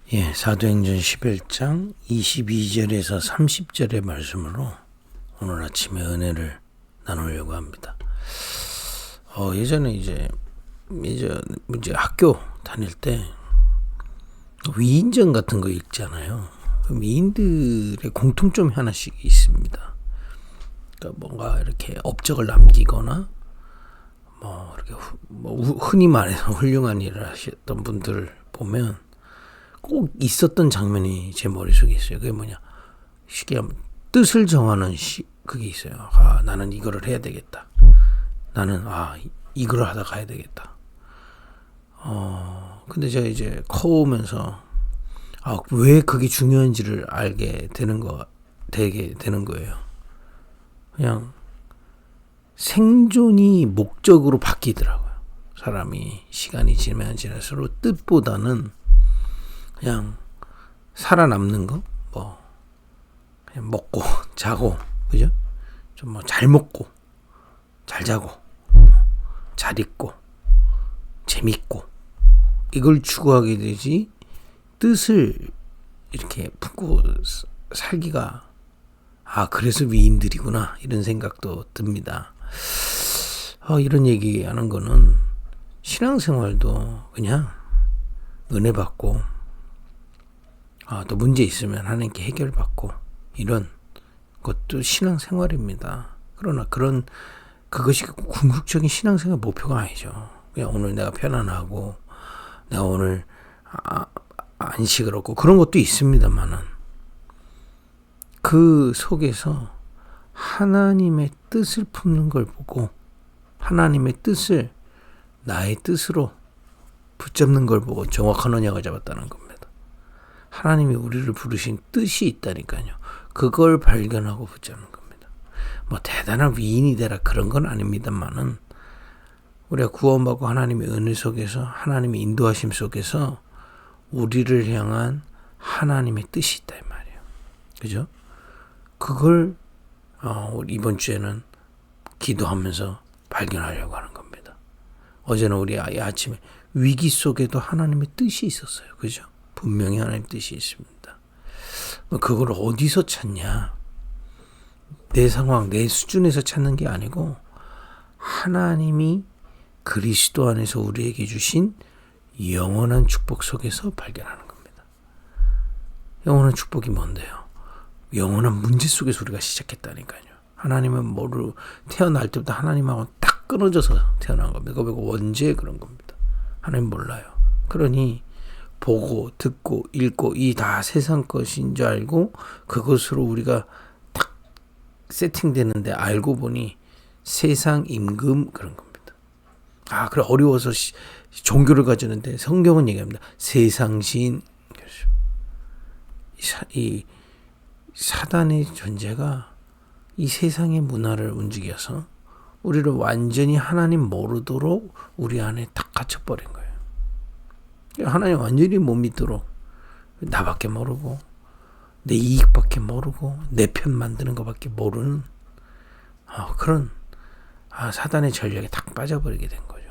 사도행전 11장 22절에서 30절의 말씀으로 오늘 아침에 은혜를 나누려고 합니다. 예전에 이제 학교 다닐 때 위인전 같은 거 읽잖아요. 위인들의 공통점이 하나씩 있습니다. 그러니까 뭔가 이렇게 업적을 남기거나 이렇게 흔히 말해서 훌륭한 일을 하셨던 분들을 보면 꼭 있었던 장면이 제 머릿속에 있어요. 그게 뭐냐, 쉽게 하면 뜻을 정하는 그게 있어요. 나는 이거를 해야 되겠다. 나는 이걸 하다 가야 되겠다. 근데 제가 이제 커오면서 왜 그게 중요한지를 되게 되는 거예요. 그냥 생존이 목적으로 바뀌더라고요. 사람이 시간이 지나면 지날수록 뜻보다는 그냥 살아남는 거, 그냥 먹고 자고, 그죠? 좀 잘 먹고 잘 자고 잘 입고 재밌고 이걸 추구하게 되지, 뜻을 이렇게 품고 살기가 그래서 위인들이구나, 이런 생각도 듭니다. 이런 얘기하는 거는 신앙생활도 그냥 은혜 받고 또 문제 있으면 하나님께 해결받고 이런 것도 신앙생활입니다. 그러나 그것이 궁극적인 신앙생활 목표가 아니죠. 그냥 오늘 내가 편안하고 내가 오늘 안식을 얻고 그런 것도 있습니다만은, 그 속에서 하나님의 뜻을 품는 걸 보고 하나님의 뜻을 나의 뜻으로 붙잡는 걸 보고 정확한 언약을 잡았다는 겁니다. 하나님이 우리를 부르신 뜻이 있다니까요. 그걸 발견하고 붙잡는 겁니다. 대단한 위인이 되라 그런 건 아닙니다만은, 우리가 구원받고 하나님의 은혜 속에서 하나님의 인도하심 속에서 우리를 향한 하나님의 뜻이 있다 이 말이에요. 그죠? 그걸 이번 주에는 기도하면서 발견하려고 하는 겁니다. 어제는 우리 아침에 위기 속에도 하나님의 뜻이 있었어요. 그죠? 분명히 하나님의 뜻이 있습니다. 그걸 어디서 찾냐? 내 상황, 내 수준에서 찾는 게 아니고 하나님이 그리스도 안에서 우리에게 주신 영원한 축복 속에서 발견하는 겁니다. 영원한 축복이 뭔데요? 영원한 문제 속에서 우리가 시작했다니까요. 하나님은 태어날 때부터 하나님하고 딱 끊어져서 태어난 겁니다. 그거 원죄 그런 겁니다. 하나님 몰라요. 그러니 보고 듣고 읽고 이 다 세상 것인 줄 알고 그것으로 우리가 딱 세팅되는데, 알고 보니 세상 임금 그런 겁니다. 그래 어려워서 종교를 가지는데 성경은 얘기합니다. 세상신. 이 사단의 존재가 이 세상의 문화를 움직여서 우리를 완전히 하나님 모르도록 우리 안에 딱 갇혀버린 거예요. 하나님 완전히 못 믿도록 나밖에 모르고 내 이익밖에 모르고 내 편 만드는 것밖에 모르는 그런 사단의 전략에 딱 빠져버리게 된 거죠.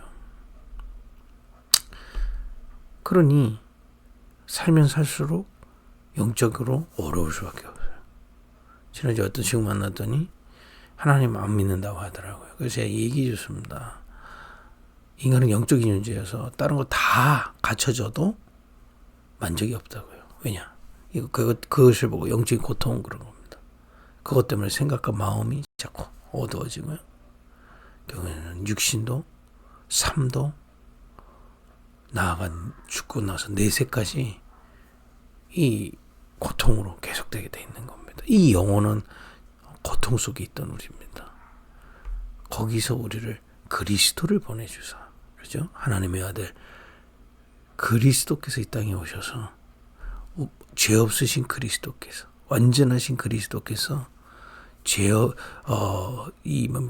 그러니 살면 살수록 영적으로 어려울 수밖에 없어요. 지난주에 어떤 친구 만났더니 하나님 안 믿는다고 하더라고요. 그래서 제가 얘기해 줬습니다. 인간은 영적인 존재여서 다른 거 다 갖춰져도 만족이 없다고요. 왜냐? 그것을 보고 영적인 고통은 그런 겁니다. 그것 때문에 생각과 마음이 자꾸 어두워지고요. 결국에는 육신도 삶도 나아가 죽고 나서 내세까지 이 고통으로 계속되게 돼 있는 겁니다. 이 영혼은 고통 속에 있던 우리입니다. 거기서 우리를 그리스도를 보내주사, 그렇죠? 하나님의 아들 그리스도께서 이 땅에 오셔서 죄 없으신 그리스도께서, 완전하신 그리스도께서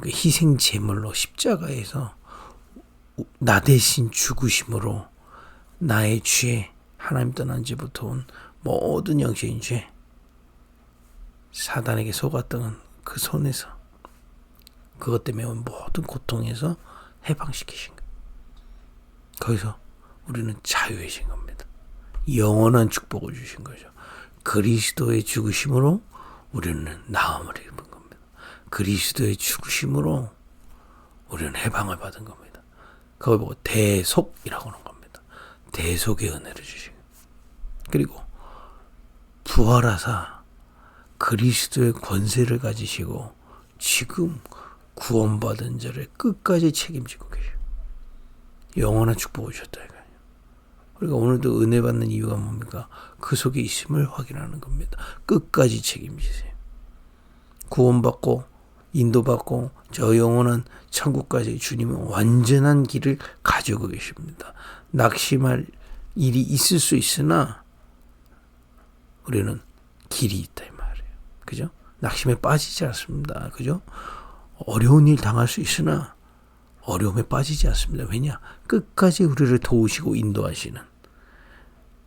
희생 제물로 십자가에서 나 대신 죽으심으로 나의 죄, 하나님 떠난 죄부터 온 모든 영적인 죄, 사단에게 속았던 그 손에서, 그것 때문에 온 모든 고통에서 해방시키신 거예요. 거기서 우리는 자유해진 겁니다. 영원한 축복을 주신 거죠. 그리스도의 죽으심으로 우리는 나음을 입은 겁니다. 그리스도의 죽으심으로 우리는 해방을 받은 겁니다. 그걸 보고 대속이라고 하는 겁니다. 대속의 은혜를 주신 겁니다. 그리고 부활하사 그리스도의 권세를 가지시고 지금 구원받은 자를 끝까지 책임지고 계셔. 영원한 축복을 주셨다 이거예요. 우리가 오늘도 은혜 받는 이유가 뭡니까? 그 속에 있음을 확인하는 겁니다. 끝까지 책임지세요. 구원받고 인도받고 저 영원한 천국까지 주님은 완전한 길을 가지고 계십니다. 낙심할 일이 있을 수 있으나 우리는 길이 있다 이 말이에요. 그죠? 낙심에 빠지지 않습니다. 그죠? 어려운 일 당할 수 있으나 어려움에 빠지지 않습니다. 왜냐? 끝까지 우리를 도우시고 인도하시는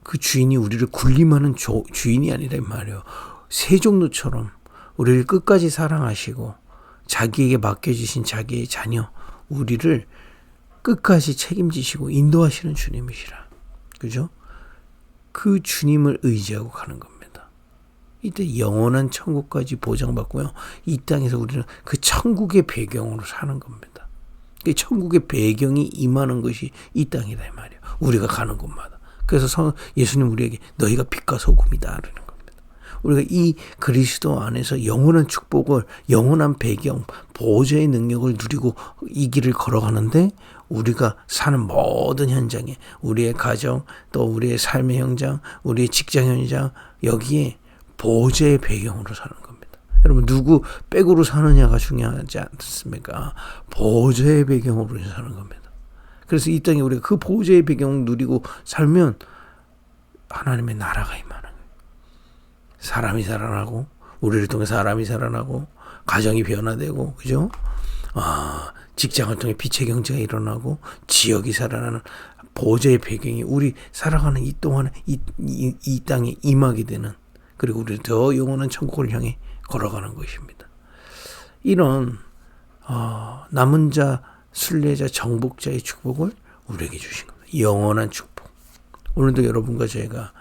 그 주인이 우리를 군림하는 주인이 아니라 말이에요. 세종로처럼 우리를 끝까지 사랑하시고 자기에게 맡겨주신 자기의 자녀 우리를 끝까지 책임지시고 인도하시는 주님이시라. 그죠? 그 주님을 의지하고 가는 겁니다. 이때 영원한 천국까지 보장받고요. 이 땅에서 우리는 그 천국의 배경으로 사는 겁니다. 그 천국의 배경이 임하는 것이 이 땅이다 이 말이에요. 우리가 가는 곳마다. 그래서 예수님 우리에게 너희가 빛과 소금이다 하는 겁니다. 우리가 이 그리스도 안에서 영원한 축복을 영원한 배경 보호자의 능력을 누리고 이 길을 걸어가는데 우리가 사는 모든 현장에 우리의 가정 또 우리의 삶의 현장 우리의 직장 현장 여기에 보호자의 배경으로 사는 겁니다. 여러분 누구 백으로 사느냐가 중요하지 않습니까? 보호자의 배경으로 사는 겁니다. 그래서 이 땅에 우리가 그 보호자의 배경을 누리고 살면 하나님의 나라가 임하는 거예요. 사람이 살아나고 우리를 통해 사람이 살아나고 가정이 변화되고 그죠? 직장을 통해 빛의 경제가 일어나고 지역이 살아나는 보호자의 배경이 우리 살아가는 이 동안에 이 땅에 임하게 되는 그리고 우리를 더 영원한 천국을 향해 걸어가는 것입니다. 이런 남은 자 순례자 정복자의 축복을 우리에게 주신 겁니다. 영원한 축복. 오늘도 여러분과 제가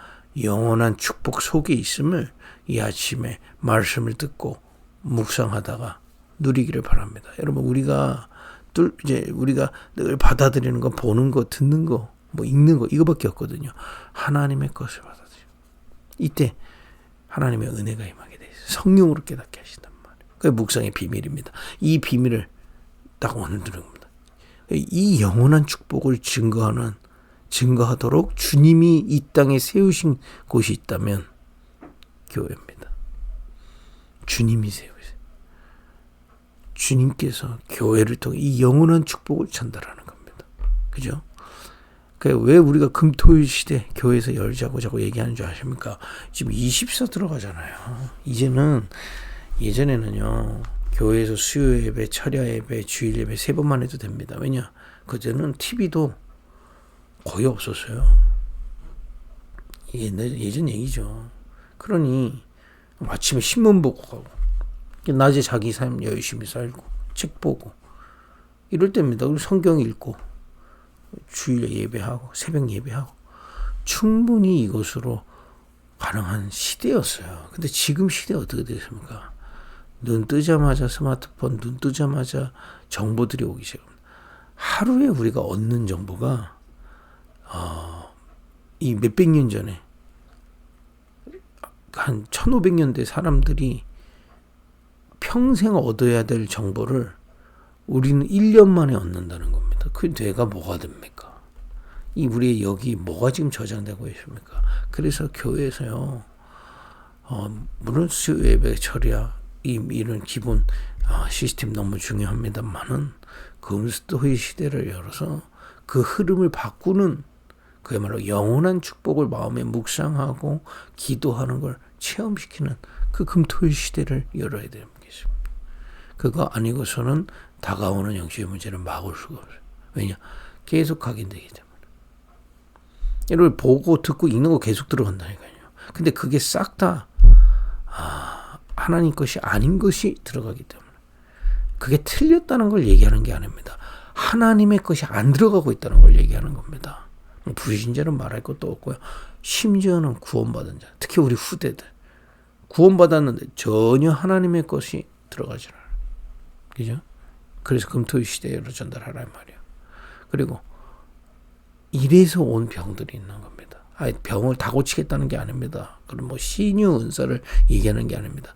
영원한 축복 속에 있음을 이 아침에 말씀을 듣고 묵상하다가 누리기를 바랍니다. 여러분 우리가 늘 받아들이는 거 보는 거 듣는 거 뭐 읽는 거 이거밖에 없거든요. 하나님의 것을 받아들여. 이때 하나님의 은혜가 임하게 돼 있어요. 성령으로 깨닫게 하신단 말이에요. 그게 묵상의 비밀입니다. 이 비밀을 딱 오늘 들은 겁니다. 이 영원한 축복을 증거하도록 주님이 이 땅에 세우신 곳이 있다면 교회입니다. 주님이 세우세요. 주님께서 교회를 통해 이 영원한 축복을 전달하는 겁니다. 그죠? 왜 우리가 금토일 시대 교회에서 열자고 자꾸 얘기하는 줄 아십니까? 지금 24 들어가잖아요. 예전에는요. 교회에서 수요 예배, 철야 예배, 주일 예배 3번만 해도 됩니다. 왜냐? 그때는 TV도 거의 없었어요. 예전 얘기죠. 그러니 아침에 신문 보고 가고 낮에 자기 삶 열심히 살고 책 보고 이럴 때입니다. 성경 읽고 주일 예배하고 새벽 예배하고 충분히 이것으로 가능한 시대였어요. 근데 지금 시대 어떻게 되십니까? 눈 뜨자마자 스마트폰, 눈 뜨자마자 정보들이 오기 시작합니다. 하루에 우리가 얻는 정보가 이 몇백 년 전에 한 1500년대 사람들이 평생 얻어야 될 정보를 우리는 1년 만에 얻는다는 겁니다. 그 뇌가 뭐가 됩니까? 우리의 여기 뭐가 지금 저장되고 있습니까? 그래서 교회에서요. 물론 수요 예배 철야 이런 기본 시스템 너무 중요합니다만은 금스토의 시대를 열어서 그 흐름을 바꾸는 그야말로 영원한 축복을 마음에 묵상하고 기도하는 걸 체험시키는 그 금토일 시대를 열어야 되겠습니다. 그거 아니고서는 다가오는 영적의 문제를 막을 수가 없어요. 왜냐? 계속 각인되기 때문에. 여러분 보고 듣고 읽는 거 계속 들어간다니까요. 근데 그게 싹 다 하나님 것이 아닌 것이 들어가기 때문에 그게 틀렸다는 걸 얘기하는 게 아닙니다. 하나님의 것이 안 들어가고 있다는 걸 얘기하는 겁니다. 불신자는 말할 것도 없고요. 심지어는 구원받은 자, 특히 우리 후대들 구원받았는데 전혀 하나님의 것이 들어가지 않아요. 그죠? 그래서 금토일 시대로 전달하란 말이에요. 그리고 이래서 온 병들이 있는 겁니다. 병을 다 고치겠다는 게 아닙니다. 그럼 뭐 신유 은사를 얘기하는 게 아닙니다.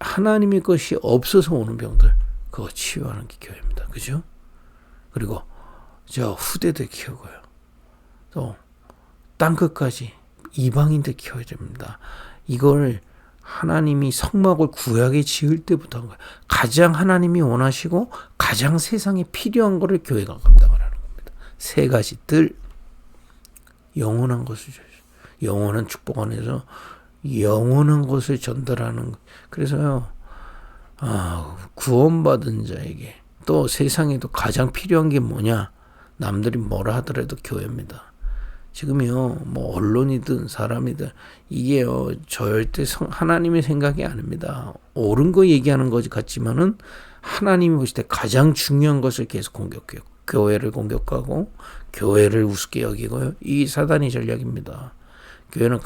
하나님의 것이 없어서 오는 병들, 그거 치유하는 게 교회입니다. 그죠? 그리고 저 후대들 키우고요. 또 땅끝까지 이방인들 키워야 됩니다. 이걸 하나님이 성막을 구약에 지을 때부터 한 거예요. 가장 하나님이 원하시고 가장 세상에 필요한 거를 교회가 감당을 하는 겁니다. 세 가지 뜰, 영원한 것을 주셔. 영원한 축복 안에서 영원한 것을 전달하는. 그래서요, 구원받은 자에게 또 세상에도 가장 필요한 게 뭐냐? 남들이 뭐라 하더라도 교회입니다. 지금요, 뭐 언론이든 사람이든 이게요 절대 하나님의 생각이 아닙니다. 옳은 거 얘기하는 것 같지만은 하나님이 보실 때 가장 중요한 것을 계속 공격해요. 교회를 공격하고 교회를 우습게 여기고요. 이 사단의 전략입니다. 교회는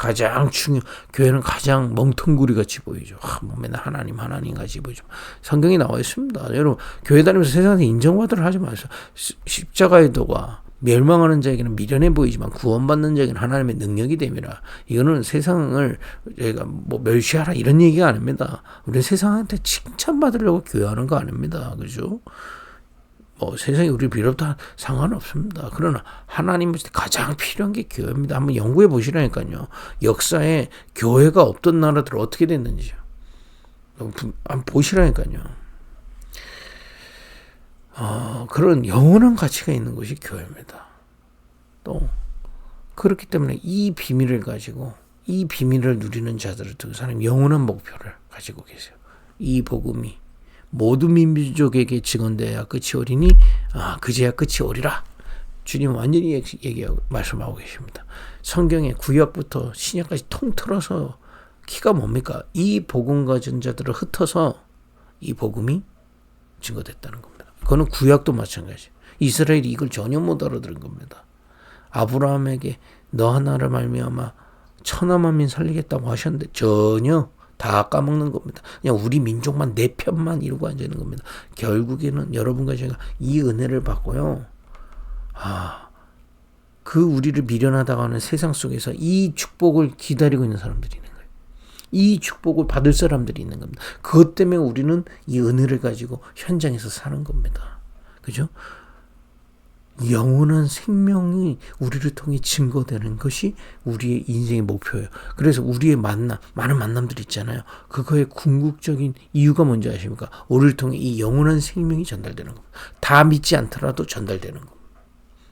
교회는 가장 멍텅구리 같이 보이죠. 뭐 맨날 하나님 같이 보이죠. 성경에 나와 있습니다. 여러분, 교회 다니면서 세상에서 인정받으려 하지 마세요. 십자가의 도가 멸망하는 자에게는 미련해 보이지만 구원받는 자에게는 하나님의 능력이 됨이라. 이거는 세상을 저희가 뭐 멸시하라 이런 얘기가 아닙니다. 우리는 세상한테 칭찬받으려고 교회하는 거 아닙니다. 그죠? 뭐 세상에 우리 비롯다 상관없습니다. 그러나 하나님한테 가장 필요한 게 교회입니다. 한번 연구해 보시라니까요. 역사에 교회가 없던 나라들 어떻게 됐는지요. 한번 보시라니까요. 그런 영원한 가치가 있는 것이 교회입니다. 또 그렇기 때문에 이 비밀을 가지고 이 비밀을 누리는 자들을 통해 사람 영원한 목표를 가지고 계세요. 이 복음이 모든 민족에게 증언되어야 끝이 오리니 그제야 끝이 오리라. 주님 완전히 말씀하고 계십니다. 성경의 구약부터 신약까지 통틀어서 키가 뭡니까? 이 복음 가진 자들을 흩어서 이 복음이 증거됐다는 겁니다. 그거는 구약도 마찬가지. 이스라엘이 이걸 전혀 못 알아들은 겁니다. 아브라함에게 너 하나를 말미암아 천하 만민 살리겠다고 하셨는데 전혀 다 까먹는 겁니다. 그냥 우리 민족만 내 편만 이루고 앉아 있는 겁니다. 결국에는 여러분과 제가 이 은혜를 받고요. 그 우리를 미련하다고 하는 세상 속에서 이 축복을 기다리고 있는 사람들이 있는 거예요. 이 축복을 받을 사람들이 있는 겁니다. 그것 때문에 우리는 이 은혜를 가지고 현장에서 사는 겁니다. 그죠? 영원한 생명이 우리를 통해 증거되는 것이 우리의 인생의 목표예요. 그래서 우리의 많은 만남들이 있잖아요. 그거의 궁극적인 이유가 뭔지 아십니까? 우리를 통해 이 영원한 생명이 전달되는 겁니다. 다 믿지 않더라도 전달되는 겁니다.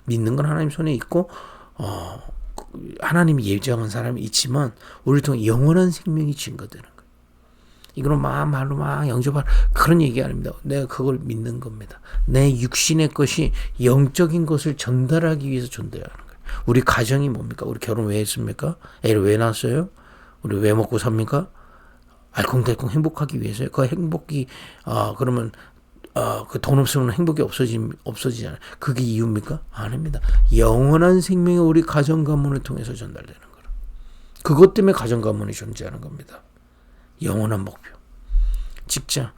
믿는 건 하나님 손에 있고 하나님이 예정한 사람이 있지만 우리를 통해 영원한 생명이 증거되는 거예요. 이거는 말로 영접할 그런 얘기 아닙니다. 내가 그걸 믿는 겁니다. 내 육신의 것이 영적인 것을 전달하기 위해서 존재하는 거예요. 우리 가정이 뭡니까? 우리 결혼 왜 했습니까? 애를 왜 낳았어요? 우리 왜 먹고 삽니까? 알콩달콩 행복하기 위해서요. 그 행복이 그러면 그 돈 없으면 행복이 없어지잖아요. 그게 이유입니까? 아닙니다. 영원한 생명이 우리 가정 가문을 통해서 전달되는 거예요. 그것 때문에 가정 가문이 존재하는 겁니다. 영원한 목표. 직장,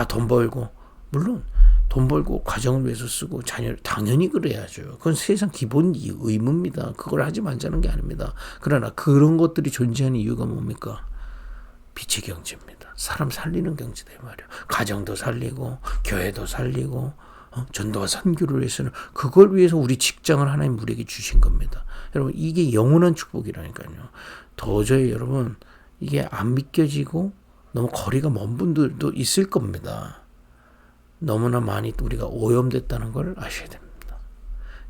돈 벌고, 물론 돈 벌고 가정을 위해서 쓰고 자녀를 당연히 그래야죠. 그건 세상 기본 의무입니다. 그걸 하지 말자는 게 아닙니다. 그러나 그런 것들이 존재하는 이유가 뭡니까? 빛의 경제입니다. 사람 살리는 경제다 말이에요. 가정도 살리고 교회도 살리고 전도와 선교를 위해서는 그걸 위해서 우리 직장을 하나님 우리에게 주신 겁니다. 여러분 이게 영원한 축복이라니까요. 도저히 여러분 이게 안 믿겨지고 너무 거리가 먼 분들도 있을 겁니다. 너무나 많이 우리가 오염됐다는 걸 아셔야 됩니다.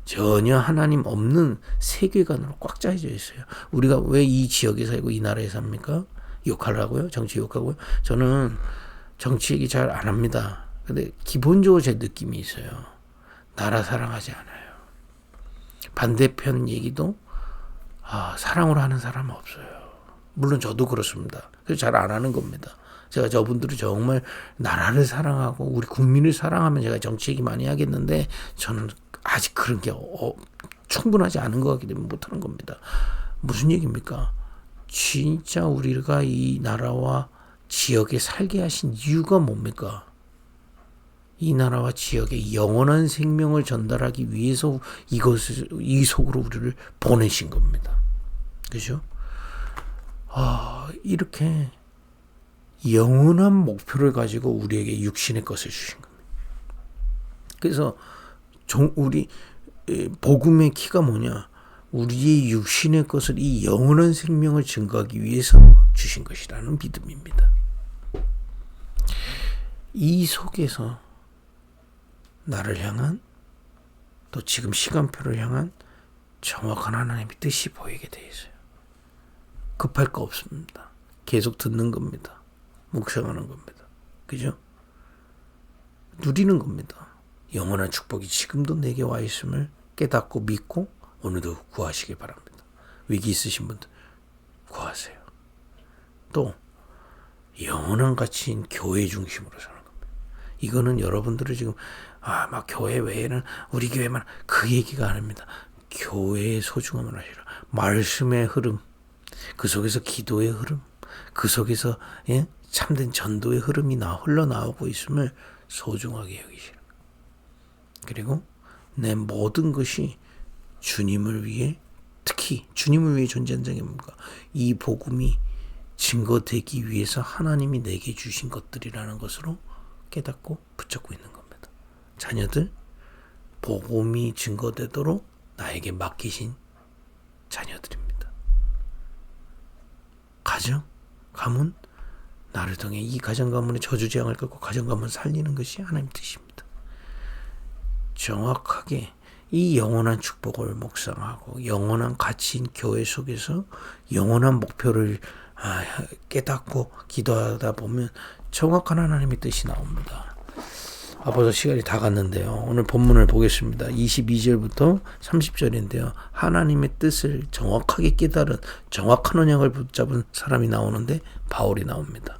전혀 하나님 없는 세계관으로 꽉 짜여져 있어요. 우리가 왜 이 지역에 살고 이 나라에 삽니까? 욕하려고요? 정치 욕하고요? 저는 정치 얘기 잘 안 합니다. 근데 기본적으로 제 느낌이 있어요. 나라 사랑하지 않아요. 반대편 얘기도 사랑으로 하는 사람은 없어요. 물론 저도 그렇습니다. 그래서 잘 안 하는 겁니다. 제가 저분들이 정말 나라를 사랑하고 우리 국민을 사랑하면 제가 정치 얘기 많이 하겠는데 저는 아직 그런 게 충분하지 않은 것 같기 때문에 못하는 겁니다. 무슨 얘기입니까? 진짜 우리가 이 나라와 지역에 살게 하신 이유가 뭡니까? 이 나라와 지역에 영원한 생명을 전달하기 위해서 이 속으로 우리를 보내신 겁니다. 그죠? 이렇게 영원한 목표를 가지고 우리에게 육신의 것을 주신 겁니다. 그래서 우리 복음의 키가 뭐냐? 우리의 육신의 것을 이 영원한 생명을 증거하기 위해서 주신 것이라는 믿음입니다. 이 속에서 나를 향한, 또 지금 시간표를 향한 정확한 하나님의 뜻이 보이게 돼 있어요. 급할 거 없습니다. 계속 듣는 겁니다. 묵상하는 겁니다. 그죠? 누리는 겁니다. 영원한 축복이 지금도 내게 와 있음을 깨닫고 믿고 오늘도 구하시기 바랍니다. 위기 있으신 분들 구하세요. 또 영원한 가치인 교회 중심으로 사는 겁니다. 이거는 여러분들을 지금 막 교회 외에는 우리 교회만, 그 얘기가 아닙니다. 교회의 소중함을 아시라. 말씀의 흐름, 그 속에서 기도의 흐름, 그 속에서 참된 전도의 흐름이 흘러나오고 있음을 소중하게 여기시라. 그리고 내 모든 것이 주님을 위해, 특히 주님을 위해 존재한 적이 뭡니까? 이 복음이 증거되기 위해서 하나님이 내게 주신 것들이라는 것으로 깨닫고 붙잡고 있는 겁니다. 자녀들, 복음이 증거되도록 나에게 맡기신 자녀들입니다. 가정, 가문, 나를 통해 이 가정 가문의 저주재앙을 꺾고 가정 가문 살리는 것이 하나님 뜻입니다. 정확하게 이 영원한 축복을 묵상하고 영원한 가치인 교회 속에서 영원한 목표를 깨닫고 기도하다 보면 정확한 하나님의 뜻이 나옵니다. 벌써 시간이 다 갔는데요. 오늘 본문을 보겠습니다. 22절부터 30절인데요. 하나님의 뜻을 정확하게 깨달은, 정확한 언약을 붙잡은 사람이 나오는데 바울이 나옵니다.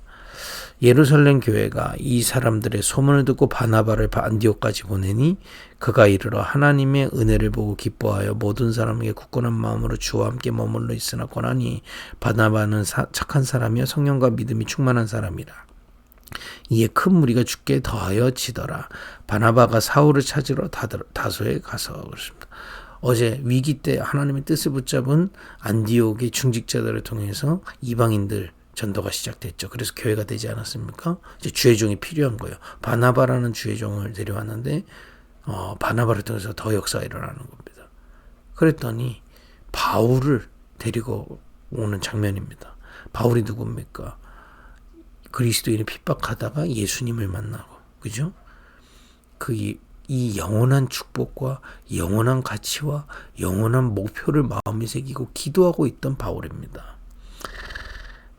예루살렘 교회가 이 사람들의 소문을 듣고 바나바를 안디옥까지 보내니 그가 이르러 하나님의 은혜를 보고 기뻐하여 모든 사람에게 굳건한 마음으로 주와 함께 머물러 있으나 권하니 바나바는 착한 사람이요 성령과 믿음이 충만한 사람이라. 이에 큰 무리가 죽게 더하여 지더라. 바나바가 사울을 찾으러 다소에 가서 그렇습니다. 어제 위기 때 하나님의 뜻을 붙잡은 안디옥의 중직자들을 통해서 이방인들 전도가 시작됐죠. 그래서 교회가 되지 않았습니까? 이제 주의종이 필요한 거예요. 바나바라는 주의종을 데려왔는데 바나바를 통해서 더 역사가 일어나는 겁니다. 그랬더니 바울을 데리고 오는 장면입니다. 바울이 누굽니까? 그리스도인이 핍박하다가 예수님을 만나고, 그죠? 이 영원한 축복과 영원한 가치와 영원한 목표를 마음에 새기고 기도하고 있던 바울입니다.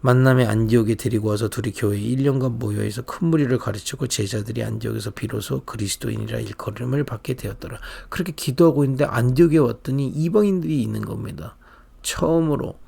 만남에 안디옥에 데리고 와서 둘이 교회에 1년간 모여서 큰 무리를 가르치고 제자들이 안디옥에서 비로소 그리스도인이라 일컬음을 받게 되었더라. 그렇게 기도하고 있는데 안디옥에 왔더니 이방인들이 있는 겁니다. 처음으로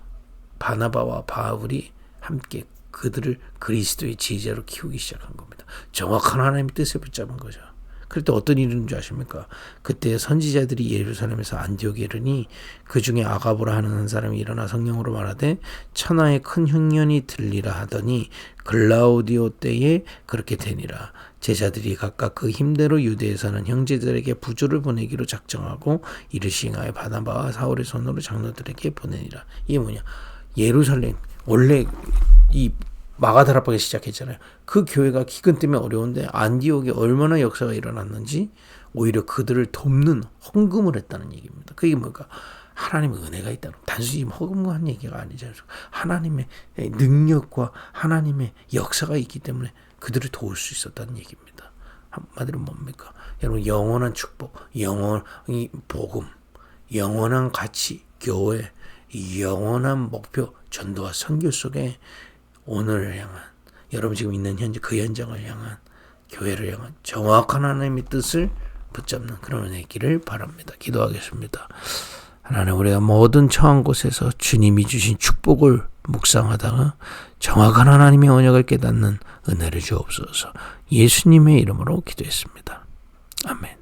바나바와 바울이 함께 그들을 그리스도의 제자로 키우기 시작한 겁니다. 정확한 하나님의 뜻을 붙잡은 거죠. 그럴 때 어떤 일이 있는 줄 아십니까? 그때 선지자들이 예루살렘에서 안디옥에 이르니 그 중에 아가보라 하는 한 사람이 일어나 성령으로 말하되 천하의 큰 흉년이 들리라 하더니 글라우디오 때에 그렇게 되니라. 제자들이 각각 그 힘대로 유대에 사는 형제들에게 부조를 보내기로 작정하고 이를 시행하여 바나바와 사울의 손으로 장로들에게 보내니라. 이게 뭐냐? 예루살렘, 원래 이 마가다락방에 시작했잖아요. 그 교회가 기근 때문에 어려운데 안디옥에 얼마나 역사가 일어났는지 오히려 그들을 돕는 헌금을 했다는 얘기입니다. 그게 뭘까? 하나님의 은혜가 있다는, 단순히 헌금한 얘기가 아니잖아요. 하나님의 능력과 하나님의 역사가 있기 때문에 그들을 도울 수 있었다는 얘기입니다. 한마디로 뭡니까? 여러분, 영원한 축복, 영원히 복음, 영원한 가치, 교회, 영원한 목표, 전도와 선교 속에 오늘을 향한, 여러분 지금 있는 현재 그 현장을 향한, 교회를 향한 정확한 하나님의 뜻을 붙잡는 그런 은혜 있기를 바랍니다. 기도하겠습니다. 하나님, 우리가 모든 처한 곳에서 주님이 주신 축복을 묵상하다가 정확한 하나님의 언약을 깨닫는 은혜를 주옵소서. 예수님의 이름으로 기도했습니다. 아멘.